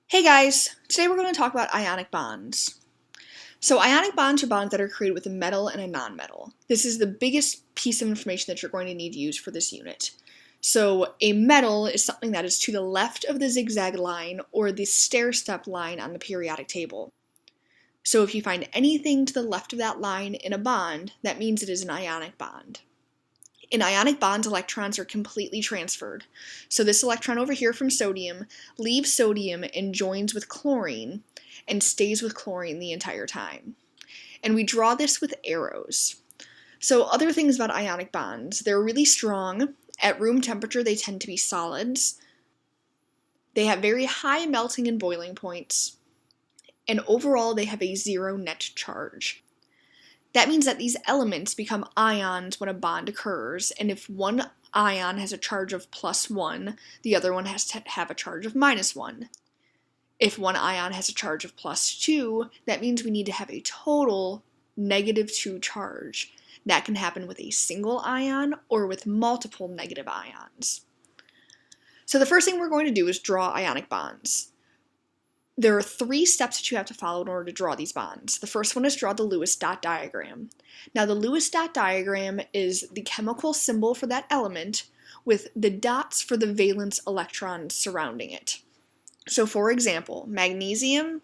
Hey guys, today we're going to talk about ionic bonds. So ionic bonds are bonds that are created with a metal and a nonmetal. This is the biggest piece of information that you're going to need to use for this unit. So a metal is something that is to the left of the zigzag line or the stair-step line on the periodic table. So if you find anything to the left of that line in a bond, that means it is an ionic bond. In ionic bonds, electrons are completely transferred. So this electron over here from sodium leaves sodium and joins with chlorine and stays with chlorine the entire time. And we draw this with arrows. So other things about ionic bonds, they're really strong. At room temperature, they tend to be solids. They have very high melting and boiling points. And overall, they have a zero net charge. That means that these elements become ions when a bond occurs, and if one ion has a charge of +1, the other one has to have a charge of -1. If one ion has a charge of +2, that means we need to have a total -2 charge. That can happen with a single ion or with multiple negative ions. So the first thing we're going to do is draw ionic bonds. There are 3 steps that you have to follow in order to draw these bonds. The first one is draw the Lewis dot diagram. Now the Lewis dot diagram is the chemical symbol for that element with the dots for the valence electrons surrounding it. So for example, magnesium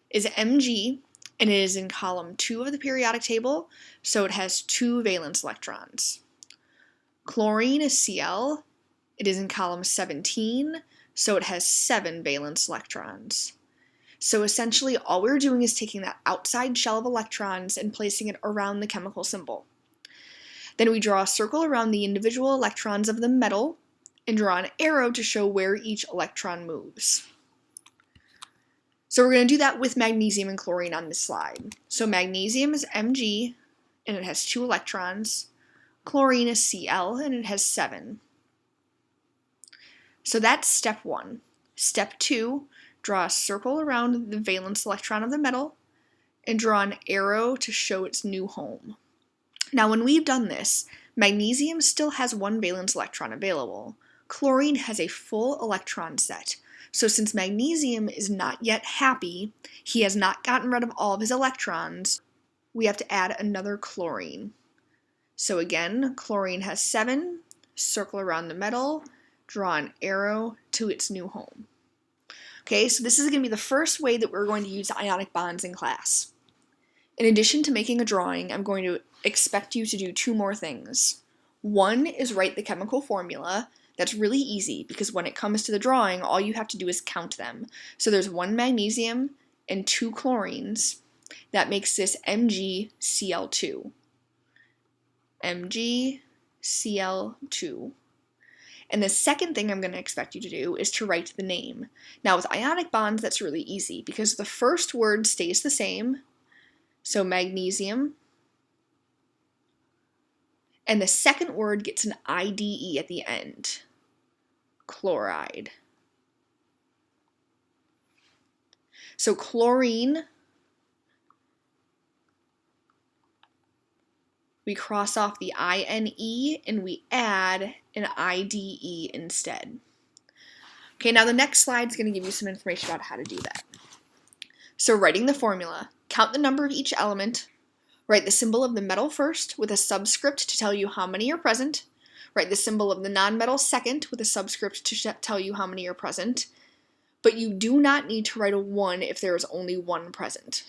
is Mg and it is in column 2 of the periodic table, so it has 2 valence electrons. Chlorine is Cl, it is in column 17, so it has 7 valence electrons. So essentially all we're doing is taking that outside shell of electrons and placing it around the chemical symbol. Then we draw a circle around the individual electrons of the metal and draw an arrow to show where each electron moves. So we're going to do that with magnesium and chlorine on this slide. So magnesium is Mg and it has 2 electrons. Chlorine is Cl and it has 7. So that's step 1. Step 2, draw a circle around the valence electron of the metal and draw an arrow to show its new home. Now when we've done this, magnesium still has 1 valence electron available. Chlorine has a full electron set. So since magnesium is not yet happy, he has not gotten rid of all of his electrons, we have to add another chlorine. So again, chlorine has 7, circle around the metal, draw an arrow to its new home. Okay, so this is going to be the first way that we're going to use ionic bonds in class. In addition to making a drawing, I'm going to expect you to do 2 more things. One is write the chemical formula. That's really easy because when it comes to the drawing, all you have to do is count them. So there's 1 magnesium and 2 chlorines. That makes this MgCl2. MgCl2. And the second thing I'm going to expect you to do is to write the name. Now with ionic bonds, that's really easy because the first word stays the same, so magnesium, and the second word gets an IDE at the end, chloride. So chlorine, we cross off the INE and we add an IDE instead. Okay, now the next slide is going to give you some information about how to do that. So writing the formula, count the number of each element, write the symbol of the metal first with a subscript to tell you how many are present, write the symbol of the nonmetal second with a subscript to tell you how many are present, but you do not need to write a 1 if there is only 1 present.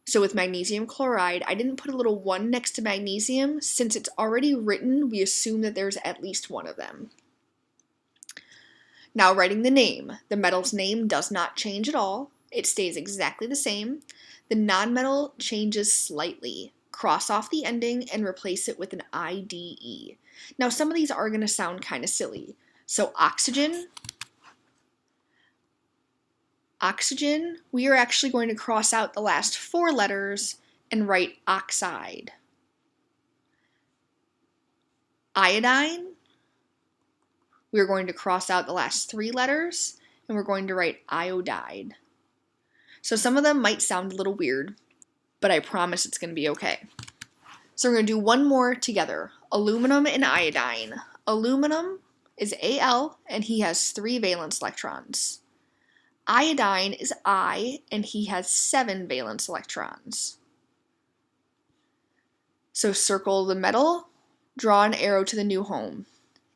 So with magnesium chloride, I didn't put a little 1 next to magnesium. Since it's already written, we assume that there's at least 1 of them. Now writing the name. The metal's name does not change at all. It stays exactly the same. The nonmetal changes slightly. Cross off the ending and replace it with an IDE. Now some of these are going to sound kind of silly. So oxygen, we are actually going to cross out the last 4 letters and write oxide. Iodine, we're going to cross out the last 3 letters and we're going to write iodide. So some of them might sound a little weird, but I promise it's going to be okay. So we're going to do 1 more together. Aluminum and iodine. Aluminum is Al and he has 3 valence electrons. Iodine is I, and he has 7 valence electrons. So circle the metal, draw an arrow to the new home.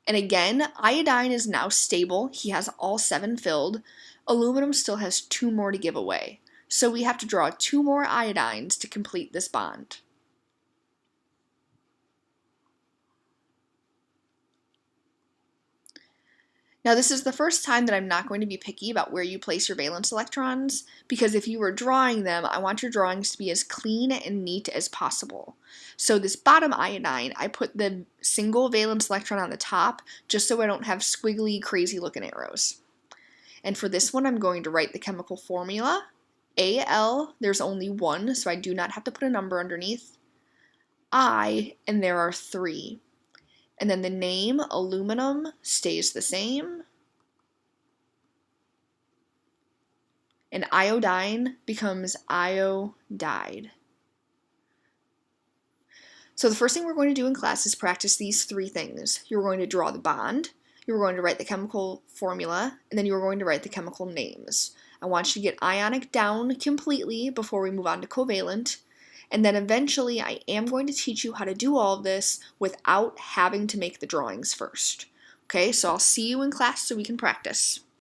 And again, iodine is now stable. He has all 7 filled. Aluminum still has 2 more to give away. So we have to draw 2 more iodines to complete this bond. Now this is the first time that I'm not going to be picky about where you place your valence electrons, because if you were drawing them, I want your drawings to be as clean and neat as possible. So this bottom iodine, I put the single valence electron on the top, just so I don't have squiggly, crazy looking arrows. And for this one, I'm going to write the chemical formula. Al, there's only 1, so I do not have to put a number underneath. I, and there are 3. And then the name, aluminum, stays the same. And iodine becomes iodide. So the first thing we're going to do in class is practice these 3 things. You're going to draw the bond, you're going to write the chemical formula, and then you're going to write the chemical names. I want you to get ionic down completely before we move on to covalent. And then eventually I am going to teach you how to do all of this without having to make the drawings first. Okay, so I'll see you in class so we can practice.